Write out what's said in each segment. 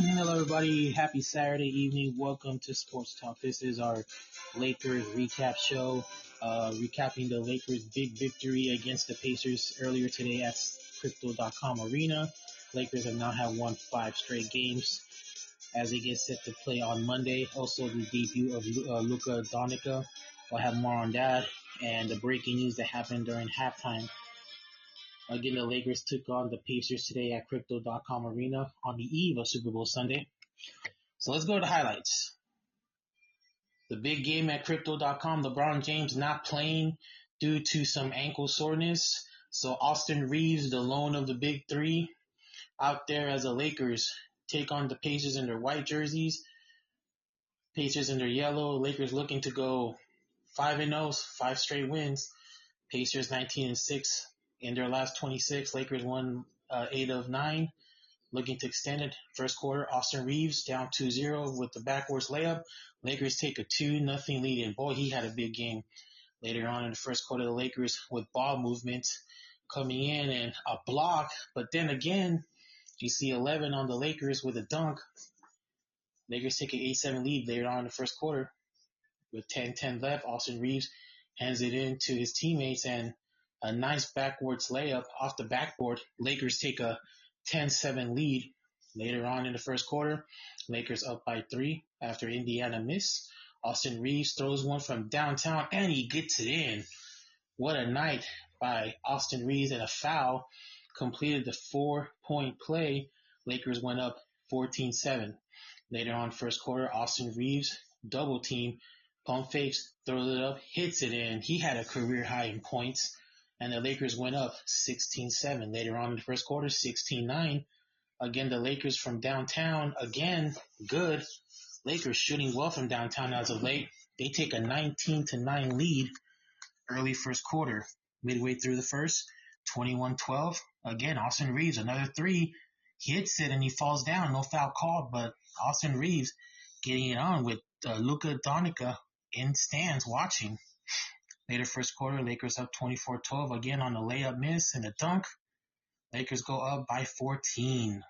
Hello, everybody. Happy Saturday evening. Welcome to Sports Talk. This is our Lakers recap show, recapping the Lakers' big victory against the Pacers earlier today at Crypto.com Arena. Lakers have now had won 5 straight games as they get set to play on Monday. Also, the debut of Luka Doncic. We'll have more on that and the breaking news that happened during halftime. Again, the Lakers took on the Pacers today at Crypto.com Arena on the eve of Super Bowl Sunday. So let's go to the highlights. The big game at Crypto.com, LeBron James not playing due to some ankle soreness. So Austin Reeves, the lone of the big three, out there as the Lakers take on the Pacers in their white jerseys. Pacers in their yellow. Lakers looking to go 5-0, 5 straight wins. Pacers 19-6 in their last 26. Lakers won 8 of 9. Looking to extend it. First quarter, Austin Reeves down 2-0 with the backwards layup. Lakers take a 2-0 lead, and boy, he had a big game. Later on in the first quarter, the Lakers with ball movement coming in and a block. But then again, you see 11 on the Lakers with a dunk. Lakers take an 8-7 lead later on in the first quarter. With 10-10 left, Austin Reeves hands it in to his teammates, and a nice backwards layup off the backboard. Lakers take a 10-7 lead. Later on in the first quarter, Lakers up by 3 after Indiana missed. Austin Reeves throws one from downtown, and he gets it in. What a night by Austin Reeves, and a foul completed the 4-point play. Lakers went up 14-7. Later on first quarter, Austin Reeves double team, pump fakes, throws it up, hits it in. He had a career high in points, and the Lakers went up 16-7. Later on in the first quarter, 16-9. Again, the Lakers from downtown, again, good. Lakers shooting well from downtown as of late. They take a 19-9 lead early first quarter. Midway through the first, 21-12. Again, Austin Reeves, another 3. Hits it and he falls down. No foul called, but Austin Reeves getting it on with Luka Doncic in stands watching. Later first quarter, Lakers up 24-12 again on the layup miss and a dunk. Lakers go up by 14.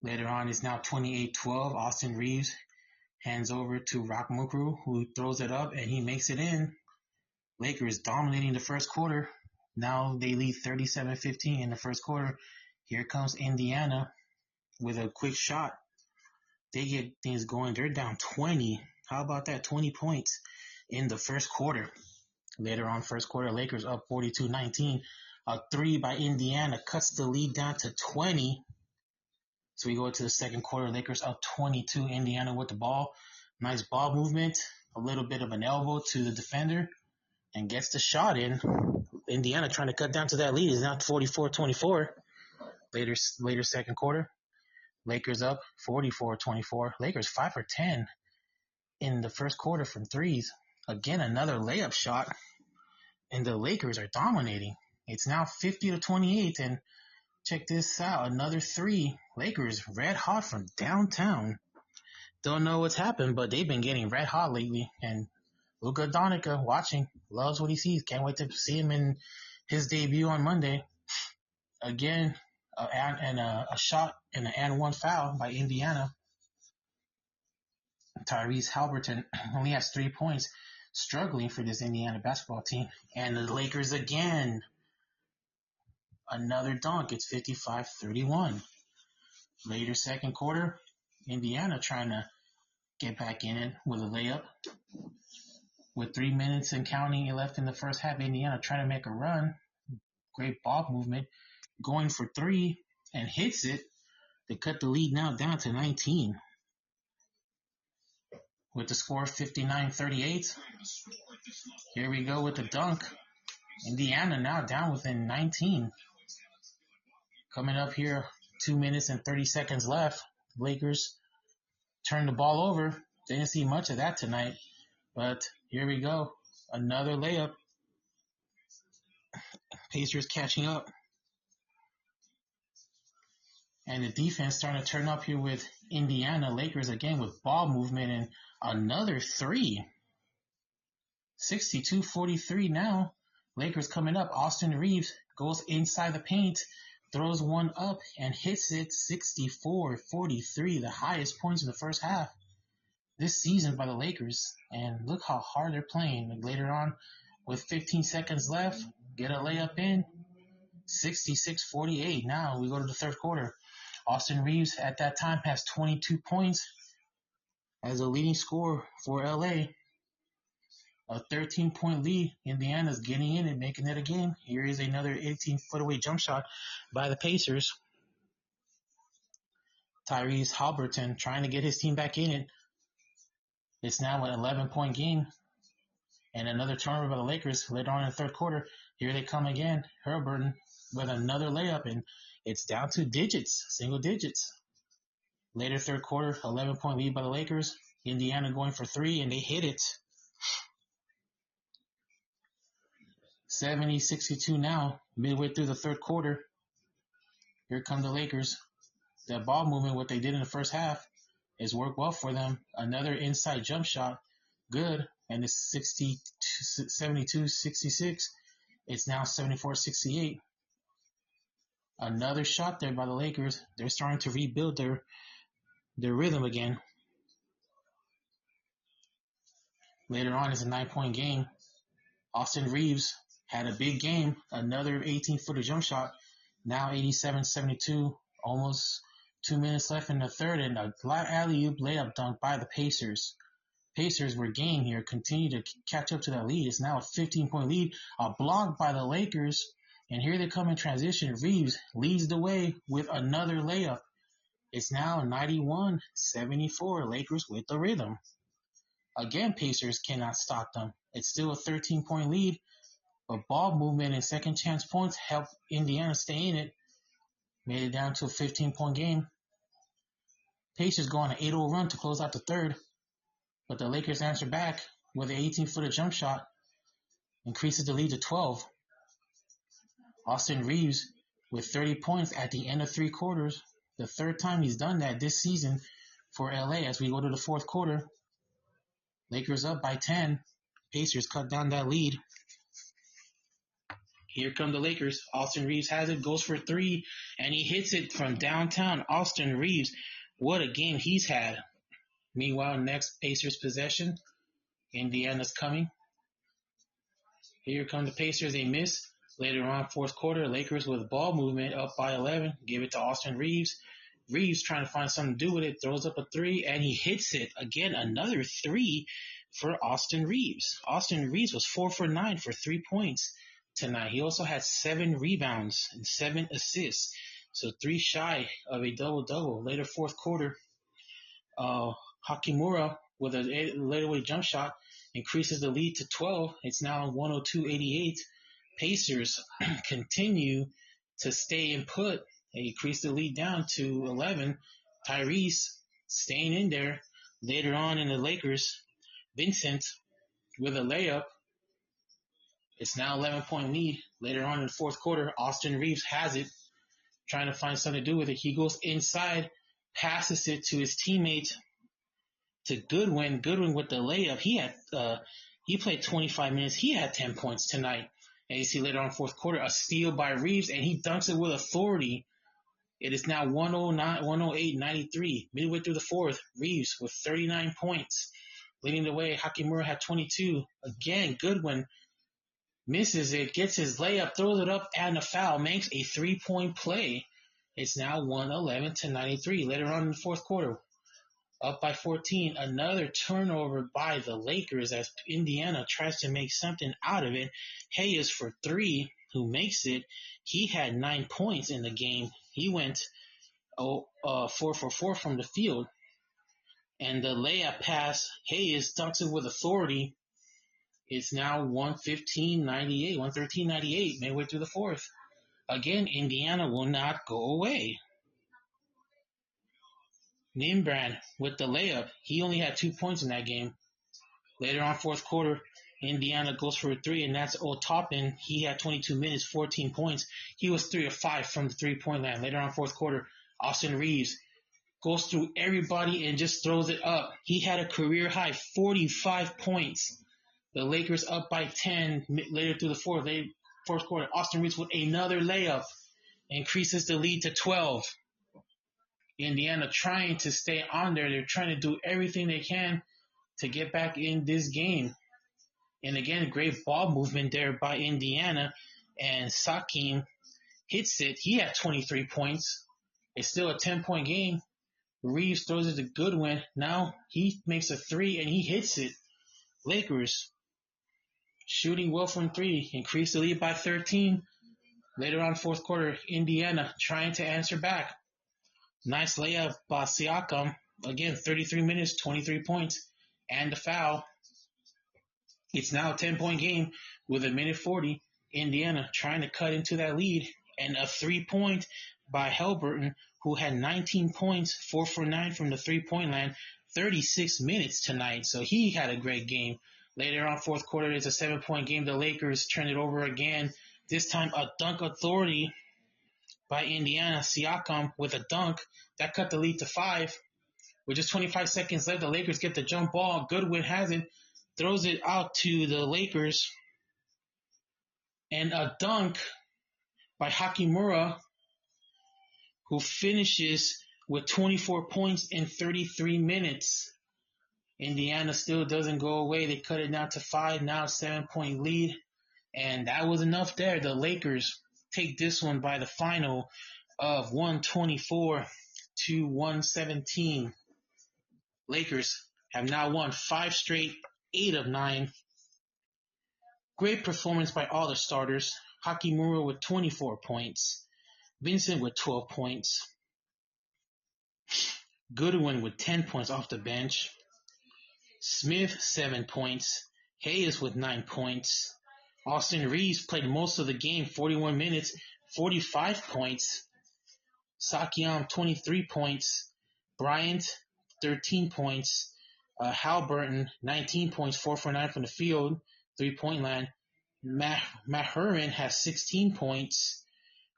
Later on, it's now 28-12. Austin Reeves hands over to Rock Mukru, who throws it up and he makes it in. Lakers dominating the first quarter. Now they lead 37-15 in the first quarter. Here comes Indiana with a quick shot. They get things going. They're down 20. How about that? 20 points in the first quarter. Later on, first quarter, Lakers up 42-19. A 3 by Indiana cuts the lead down to 20. So we go to the second quarter, Lakers up 22. Indiana with the ball. Nice ball movement. A little bit of an elbow to the defender and gets the shot in. Indiana trying to cut down to that lead is now 44-24. Later second quarter, Lakers up 44-24. Lakers 5 for 10 in the first quarter from threes. Again, another layup shot, and the Lakers are dominating. It's now 50-28, and check this out, another 3. Lakers red hot from downtown. Don't know what's happened, but they've been getting red hot lately, and Luka Doncic watching, loves what he sees. Can't wait to see him in his debut on Monday. Again, a shot and an and one foul by Indiana. Tyrese Halliburton only has 3 points, struggling for this Indiana basketball team. And the Lakers again. Another dunk. It's 55-31. Later second quarter, Indiana trying to get back in it with a layup. With 3 minutes and counting left in the first half, Indiana trying to make a run. Great ball movement. Going for 3 and hits it. They cut the lead now down to 19. With the score 59-38. Here we go with the dunk. Indiana now down within 19. Coming up here, 2 minutes and 30 seconds left. Lakers turn the ball over. Didn't see much of that tonight. But here we go. Another layup. Pacers catching up. And the defense starting to turn up here with Indiana. Lakers again with ball movement and another three. 62-43 now. Lakers coming up. Austin Reeves goes inside the paint, throws one up, and hits it 64-43, the highest points in the first half this season by the Lakers. And look how hard they're playing. Like later on, with 15 seconds left, get a layup in, 66-48. Now we go to the third quarter. Austin Reeves at that time has 22 points as a leading scorer for LA. A 13-point lead. Indiana's getting in and making it again. Here is another 18-foot away jump shot by the Pacers. Tyrese Halliburton trying to get his team back in it. It's now an 11-point game. And another turnover by the Lakers later on in the third quarter. Here they come again. Halliburton with another layup, and it's down to digits, single digits. Later third quarter, 11-point lead by the Lakers. Indiana going for three, and they hit it. 70-62 now, midway through the third quarter. Here come the Lakers. That ball movement, what they did in the first half, has worked well for them. Another inside jump shot, good, and it's 72-66. It's now 74-68. Another shot there by the Lakers. They're starting to rebuild their rhythm again. Later on, it's a 9-point game. Austin Reeves had a big game. Another 18-footer jump shot. Now 87-72. Almost 2 minutes left in the third, and a alley-oop layup dunk by the Pacers. Pacers were game here. Continue to catch up to that lead. It's now a 15-point lead. A block by the Lakers. And here they come in transition. Reeves leads the way with another layup. It's now 91-74. Lakers with the rhythm. Again, Pacers cannot stop them. It's still a 13-point lead, but ball movement and second chance points helped Indiana stay in it. Made it down to a 15-point game. Pacers go on an 8-0 run to close out the third, but the Lakers answer back with an 18-footer jump shot, increases the lead to 12. Austin Reeves with 30 points at the end of three quarters. The third time he's done that this season for LA as we go to the fourth quarter. Lakers up by 10. Pacers cut down that lead. Here come the Lakers. Austin Reeves has it, goes for three, and he hits it from downtown. Austin Reeves, what a game he's had. Meanwhile, next Pacers possession. Indiana's coming. Here come the Pacers. They miss. Later on, fourth quarter, Lakers with ball movement up by 11. Give it to Austin Reeves. Reeves trying to find something to do with it. Throws up a three, and he hits it. Again, another three for Austin Reeves. Austin Reeves was 4 for 9 for 3 points tonight. He also had 7 rebounds and 7 assists. So 3 shy of a double-double. Later fourth quarter, Hachimura with a later jump shot increases the lead to 12. It's now 102-88. Pacers continue to stay in put. They increase the lead down to 11. Tyrese staying in there. Later on in the Lakers, Vincent with a layup. It's now 11-point lead. Later on in the fourth quarter, Austin Reeves has it, trying to find something to do with it. He goes inside, passes it to his teammate, to Goodwin. Goodwin with the layup. He played 25 minutes. He had 10 points tonight. And you see later on fourth quarter, a steal by Reeves, and he dunks it with authority. It is now 108-93. Midway through the fourth, Reeves with 39 points. Leading the way, Hachimura had 22. Again, Goodwin misses it, gets his layup, throws it up, and a foul, makes a 3-point play. It's now 111-93. Later on in the fourth quarter, up by 14, another turnover by the Lakers as Indiana tries to make something out of it. Hayes for 3, who makes it. He had 9 points in the game. He went 4 for 4 from the field. And the layup pass, Hayes dunks it with authority. It's now 113-98, midway through the fourth. Again, Indiana will not go away. Nimbrand with the layup. He only had 2 points in that game. Later on, fourth quarter, Indiana goes for a three, and that's Otopin. He had 22 minutes, 14 points. He was 3 of 5 from the 3-point line. Later on, fourth quarter, Austin Reeves goes through everybody and just throws it up. He had a career high 45 points. The Lakers up by 10 later through the fourth quarter. Austin Reeves with another layup increases the lead to 12. Indiana trying to stay on there. They're trying to do everything they can to get back in this game. And again, great ball movement there by Indiana. And Sakim hits it. He had 23 points. It's still a 10-point game. Reeves throws it to Goodwin. Now he makes a three and he hits it. Lakers shooting well from three. Increase the lead by 13. Later on, fourth quarter, Indiana trying to answer back. Nice layup by Siakam. Again, 33 minutes, 23 points, and the foul. It's now a 10-point game with a minute 40. Indiana trying to cut into that lead. And a 3-point by Haliburton, who had 19 points, 4 for 9 from the 3-point line, 36 minutes tonight. So he had a great game. Later on, fourth quarter, it's a 7-point game. The Lakers turn it over again. This time, a dunk authority by Indiana. Siakam with a dunk. That cut the lead to 5. With just 25 seconds left, the Lakers get the jump ball. Goodwin has it. Throws it out to the Lakers. And a dunk by Hakimura, who finishes with 24 points in 33 minutes. Indiana still doesn't go away. They cut it down to 5, now 7-point lead. And that was enough there. The Lakers take this one by the final of 124-117. Lakers have now won 5 straight, 8 of 9. Great performance by all the starters. Hakimura with 24 points. Vincent with 12 points. Goodwin with 10 points off the bench. Smith, 7 points. Hayes with 9 points. Austin Reeves played most of the game, 41 minutes, 45 points. Sakiam, 23 points. Bryant, 13 points. Haliburton, 19 points, 4 for 9 from the field, 3-point line. Mahurin has 16 points.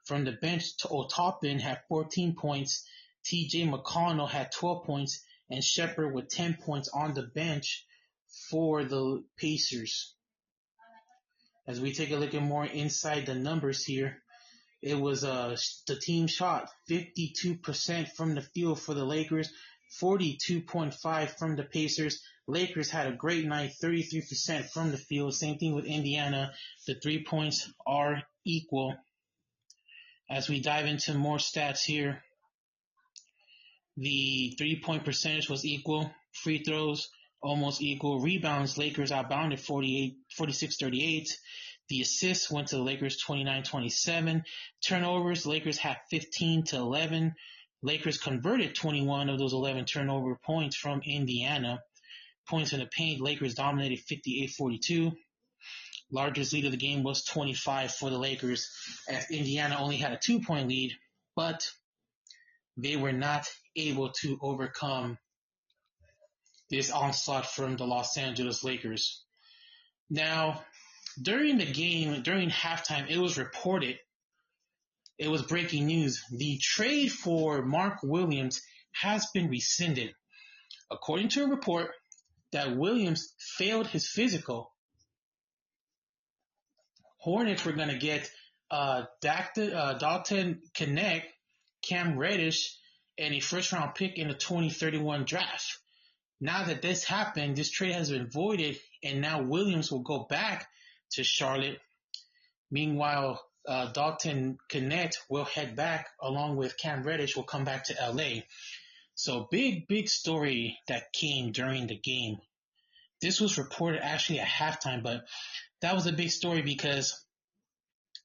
From the bench, Otopin had 14 points. T.J. McConnell had 12 points. And Shepard with 10 points on the bench for the Pacers. As we take a look at more inside the numbers here, it was the team shot 52% from the field for the Lakers, 42.5% from the Pacers. Lakers had a great night, 33% from the field. Same thing with Indiana. The 3 points are equal. As we dive into more stats here, the 3-point percentage was equal. Free throws, almost equal. Rebounds, Lakers outbounded 46-38. The assists went to the Lakers 29-27. Turnovers, Lakers had 15-11. Lakers converted 21 of those 11 turnover points from Indiana. Points in the paint, Lakers dominated 58-42. Largest lead of the game was 25 for the Lakers, as Indiana only had a 2-point lead, but they were not able to overcome this onslaught from the Los Angeles Lakers. Now, during the game, during halftime, it was reported, it was breaking news, the trade for Mark Williams has been rescinded. According to a report that Williams failed his physical, Hornets were going to get Dalton Connect, Cam Reddish, and a first-round pick in the 2031 draft. Now that this happened, this trade has been voided, and now Williams will go back to Charlotte. Meanwhile, Dalton Connect will head back, along with Cam Reddish will come back to LA. So big story that came during the game. This was reported actually at halftime, but that was a big story because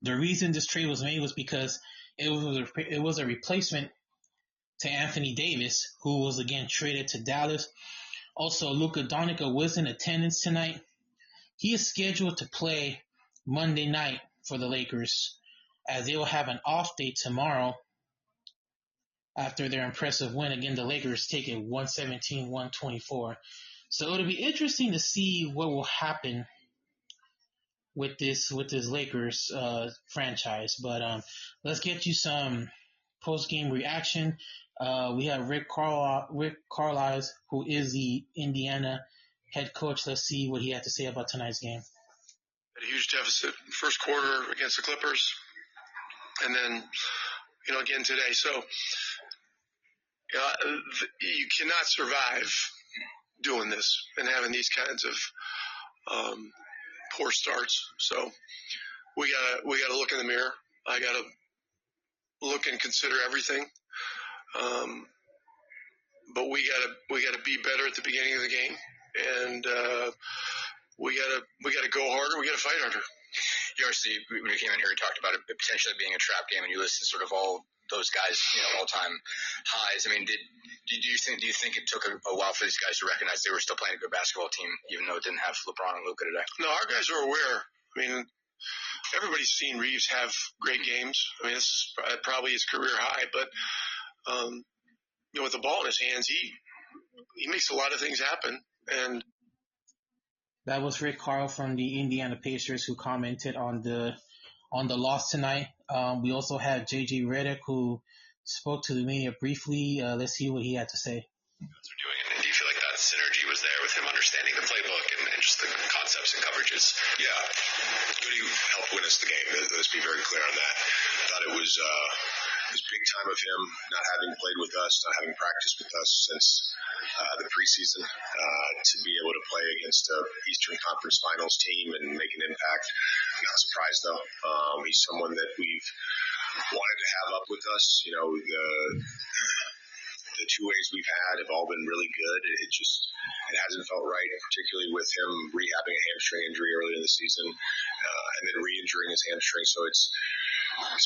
the reason this trade was made was because it was a replacement to Anthony Davis, who was again traded to Dallas. Also, Luka Doncic was in attendance tonight. He is scheduled to play Monday night for the Lakers, as they will have an off day tomorrow after their impressive win. Again, the Lakers take it 117-124. So it'll be interesting to see what will happen with this Lakers franchise. But let's get you some post game reaction. We have Rick Carlisle, who is the Indiana head coach. Let's see what he had to say about tonight's game. Had a huge deficit first quarter against the Clippers, and then again today. So you cannot survive doing this and having these kinds of poor starts. So we gotta look in the mirror. I gotta look and consider everything. But we gotta be better at the beginning of the game, and we gotta go harder. We gotta fight harder. Obviously, when you came in here, you talked about it potentially being a trap game, and you listed sort of all those guys, all-time highs. I mean, do you think it took a while for these guys to recognize they were still playing a good basketball team, even though it didn't have LeBron and Luka today? No, our guys are aware. I mean, everybody's seen Reeves have great games. I mean, this is probably his career high, but with the ball in his hands, he makes a lot of things happen. And that was Rick Carl from the Indiana Pacers, who commented on the loss tonight. We also have JJ Redick, who spoke to the media briefly. Let's see what he had to say. They're doing, and do you feel like that synergy was there with him understanding the playbook and just the concepts and coverages? Yeah, Goody helped win us the game. Let's be very clear on that. I thought it was big time of him not having played with us, not having practiced with us since the preseason, to be able to play against a Eastern Conference Finals team and make an impact. Not surprised though. He's someone that we've wanted to have up with us. The 2 ways we've had have all been really good. It hasn't felt right, particularly with him rehabbing a hamstring injury early in the season, and then re-injuring his hamstring. So it's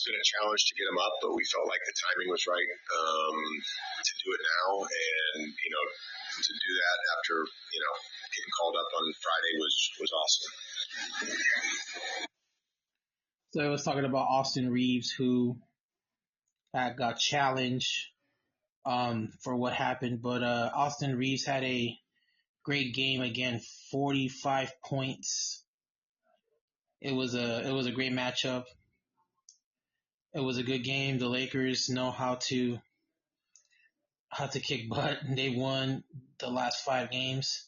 been a challenge to get him up, but we felt like the timing was right to do it now, and to do that after getting called up on Friday was awesome. So I was talking about Austin Reeves, who got challenged for what happened, but Austin Reeves had a great game again, 45 points. It was a great matchup. It was a good game. The Lakers know how to kick butt. They won the last 5 games.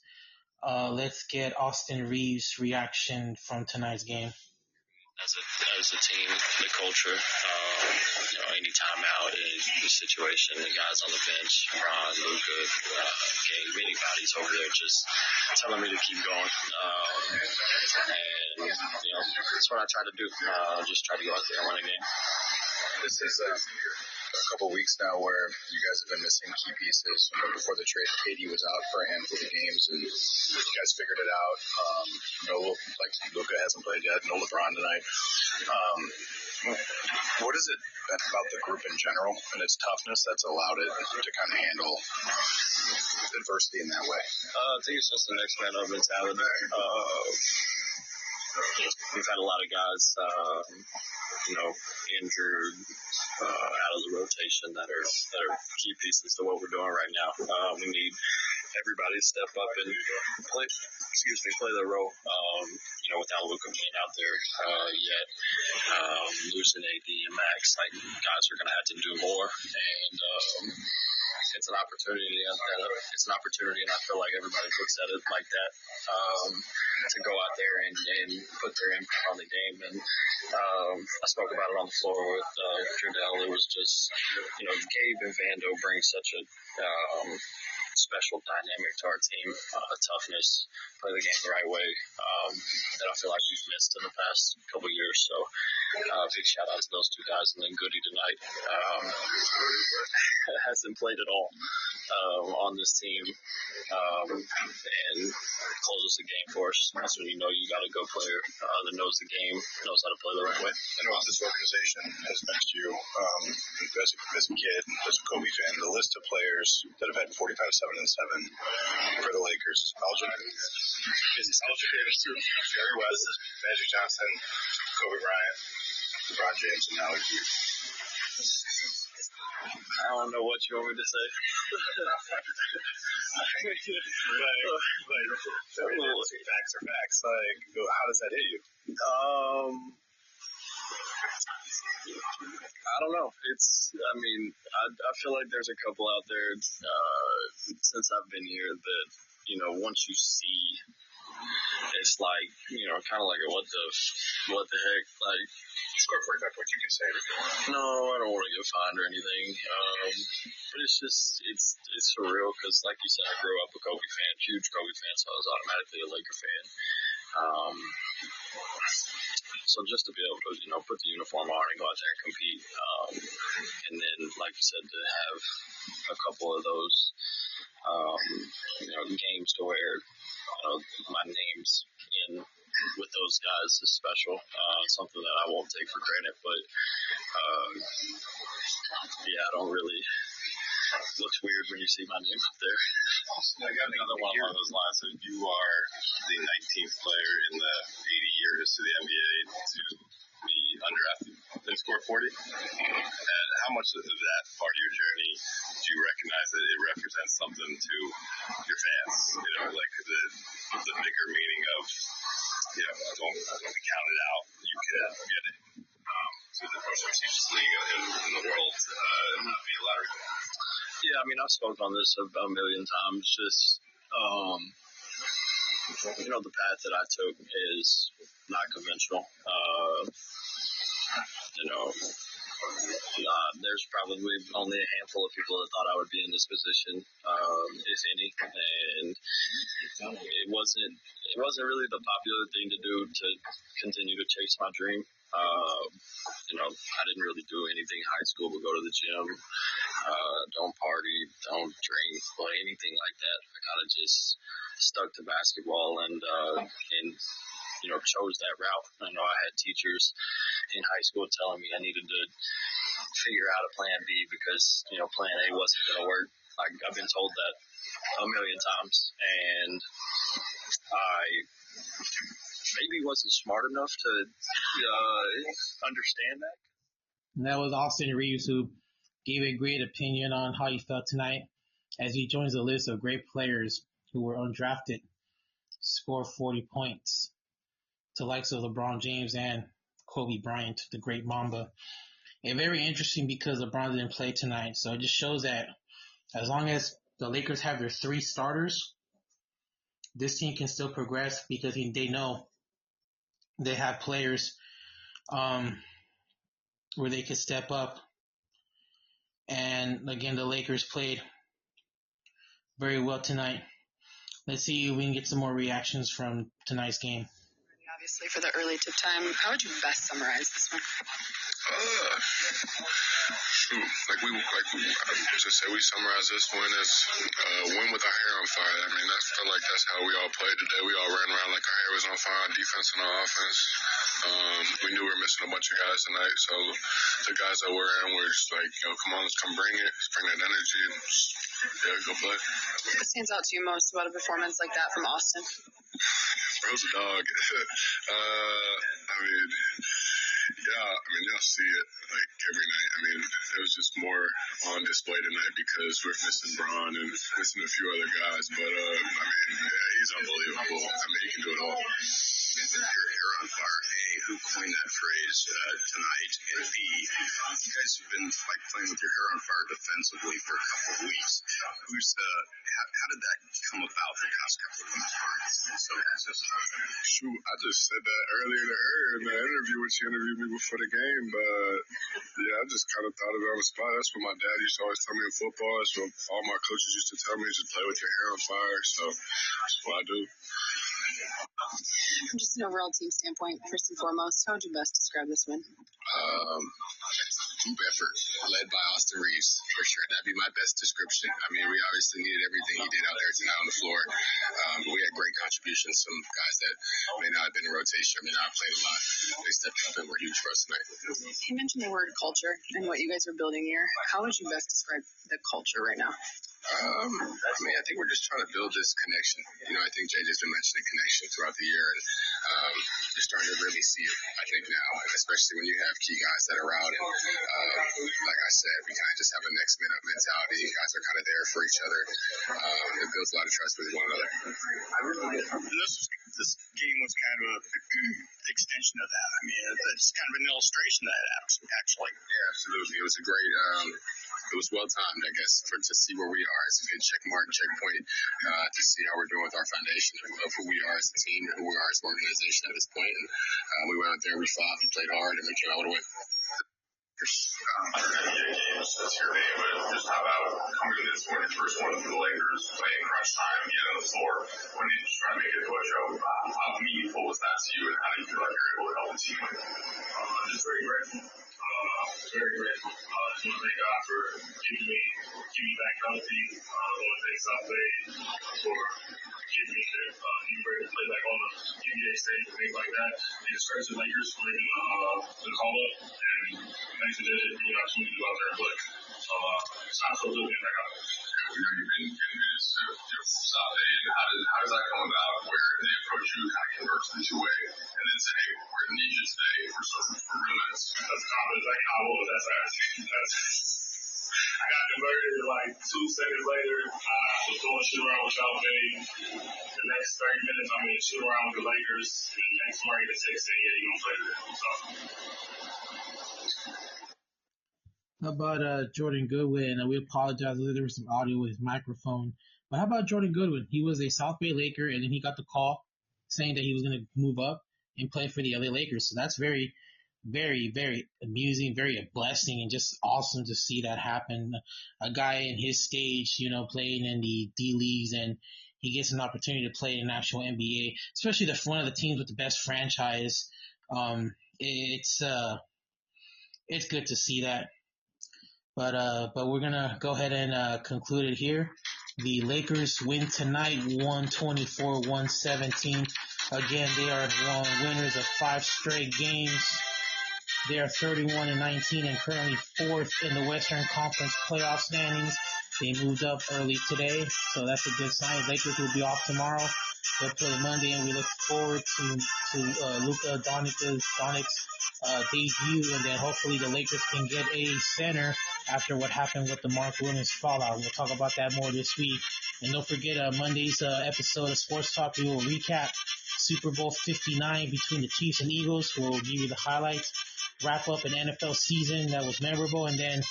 Let's get Austin Reeves' reaction from tonight's game. As a team, the culture, any timeout, any situation, the guys on the bench, Ron, Luka, Gabe, anybody's over there just telling me to keep going. And that's what I try to do. Just try to go out there and win a game. This is a couple weeks now where you guys have been missing key pieces. Before the trade, KD was out for a handful of games, and you guys figured it out. Luka hasn't played yet. No LeBron tonight. What is it about the group in general and its toughness that's allowed it to kind of handle adversity in that way? I think it's just the next man up mentality. We've had a lot of guys, injured, out of the rotation that are key pieces to what we're doing right now. We need everybody to step up and play their role. Without Luka being out there yet, losing AD and Max, guys are going to have to do more, and it's an opportunity. And I feel like everybody looks at it like that, to go out there and put their impact on the game. And I spoke about it on the floor with Jardel. It was just, Gabe and Vando bring such a special dynamic to our team, toughness, play the game the right way, that I feel like we've missed in the past couple of years. So big shout out to those 2 guys. And then Goody tonight hasn't played at all on this team, and closes the game for us. That's when you know you got a good player that knows the game, knows how to play the right way. I know this organization has met you as a kid, as a Kobe fan. The list of players that have had 45, 7, and 7 for the Lakers is Jerry West, Magic Johnson, Kobe Bryant, LeBron James, and now you. I don't know what you want me to say. obviously facts are facts. Like, how does that hit you? I don't know. I feel like there's a couple out there since I've been here that, once you see, it's like, kind of like what the heck, like. Score 45 points, you can say it if you want. No, I don't want to get fined or anything. But it's just, it's surreal because, like you said, I grew up a Kobe fan, huge Kobe fan, so I was automatically a Laker fan. So just to be able to, put the uniform on and go out there and compete, and then, like you said, to have a couple of those, games to where, my name's in with those guys is special. Something that I won't take for granted, but I don't really. Looks weird when you see my name up there. I got another one along those lines. So you are the 19th player in the 80-year history of the NBA to be undrafted and score 40. And how much of that part of your journey do you recognize that it represents something to your fans? Like the bigger meaning of, I don't be counted out. You can get it to the most prestigious league in the world and not be a lottery. Yeah, I've spoken on this a million times. Just, the path that I took is not conventional. There's probably only a handful of people that thought I would be in this position, if any, and it wasn't really the popular thing to do to continue to chase my dream. I didn't really do anything in high school but go to the gym, don't party, don't drink, or anything like that. I kind of just stuck to basketball and chose that route. I know I had teachers in high school telling me I needed to figure out a plan B because, plan A wasn't going to work. I've been told that a million times, and I maybe wasn't smart enough to understand that. And that was Austin Reeves, who gave a great opinion on how he felt tonight as he joins the list of great players who were undrafted, scored 40 points to likes of LeBron James and Kobe Bryant, the great Mamba. And very interesting because LeBron didn't play tonight, so it just shows that as long as the Lakers have their three starters, this team can still progress because they know they have players where they could step up. And again, the Lakers played very well tonight. Let's see if we can get some more reactions from tonight's game. Obviously, for the early tip time, how would you best summarize this one? We summarize this win as win with our hair on fire. That's how we all played today. We all ran around like our hair was on fire on defense and on offense. We knew we were missing a bunch of guys tonight, so the guys that were in were just like, come on, let's come bring it. Let's bring that energy and go play. What stands out to you most about a performance like that from Austin? Bro's a dog. Y'all see it like every night. It was just more on display tonight because we're missing Bron and missing a few other guys. But he's unbelievable. He can do it all. Your hair on fire. A, who coined that phrase tonight? And B, you guys have been playing with your hair on fire defensively for a couple of weeks. How did that come about the past couple of weeks? So shoot, I just said that earlier to her in the interview when she interviewed me before the game. But I just kind of thought of it on the spot. That's what my dad used to always tell me in football. That's what all my coaches used to tell me, just play with your hair on fire. So that's what I do. From just an overall team standpoint, first and foremost, how would you best describe this win? Group effort led by Austin Reeves, for sure. That'd be my best description. We obviously needed everything he did out there tonight on the floor. But we had great contributions. Some guys that may not have been in rotation, may not have played a lot. They stepped up and were huge for us tonight. You mentioned the word culture and what you guys are building here. How would you best describe the culture right now? I think we're just trying to build this connection. I think JJ's been mentioning connection throughout the year, and you're starting to really see it, I think, now, especially when you have key guys that are out. And like I said, we kind of just have a next man up mentality. Guys are kind of there for each other. It builds a lot of trust with one another. This game was kind of an extension of that. I mean, it's kind of an illustration of that, actually. Yeah, absolutely. It was a great, it was well timed, I guess, to see where we are. It's a good checkpoint, to see how we're doing with our foundation of who we are as a team and who we are as an organization at this point. And we went out there, we fought, we played hard, and we came out with a win. Games this year, but just how about coming to this one, your first one for the Lakers, playing crunch time, on the floor, when you just trying to make it to a show? How meaningful was that to you, and how do you feel like you're able to help the team win? I'm just very grateful. Very grateful. I just want to thank God for keeping me back healthy. I want to thank South Bay for getting me there, being ready to play back on the NBA stage and things like that. And the Spurs and Lakers for making the call up, and thanks to that, the opportunity to go out there and play. It's not so good being back out. We know you've been committed to South Bay, and how does that come about, where they approach you, kind of converts the two-way, and then say, hey, we're going to need you today for real minutes? That's confidence. Like, I was that fast. I got converted like 2 seconds later. I was doing shoot around with South Bay. The next 30 minutes, I'm in shoot around with the Lakers. And next morning, the text saying, yeah, you're going to play today. So. How about Jordan Goodwin? We apologize. There was some audio with his microphone. But how about Jordan Goodwin? He was a South Bay Laker, and then he got the call saying that he was going to move up and play for the LA Lakers. So that's very, very, very amusing, very a blessing, and just awesome to see that happen. A guy in his stage, playing in the D leagues, and he gets an opportunity to play in the actual NBA, especially one of the teams with the best franchise. It's good to see that. But we're gonna go ahead and conclude it here. The Lakers win tonight, 124-117. Again, they are winners of 5 straight games. They are 31-19 and currently 4th in the Western Conference playoff standings. They moved up early today, so that's a good sign. Lakers will be off tomorrow. They'll play Monday, and we look forward to Luka Doncic's debut, and then hopefully the Lakers can get a center after what happened with the Mark Williams fallout. We'll talk about that more this week. And don't forget Monday's episode of Sports Talk. We will recap Super Bowl 59 between the Chiefs and Eagles. We'll give you the highlights, wrap up an NFL season that was memorable, and then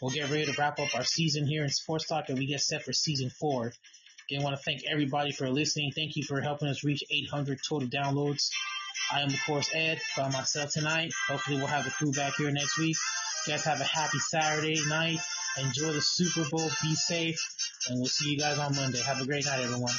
we'll get ready to wrap up our season here in Sports Talk, and we get set for season 4. Again, I want to thank everybody for listening. Thank you for helping us reach 800 total downloads. I am, of course, Ed, by myself tonight. Hopefully we'll have the crew back here next week. You guys have a happy Saturday night. Enjoy the Super Bowl. Be safe. And we'll see you guys on Monday. Have a great night, everyone.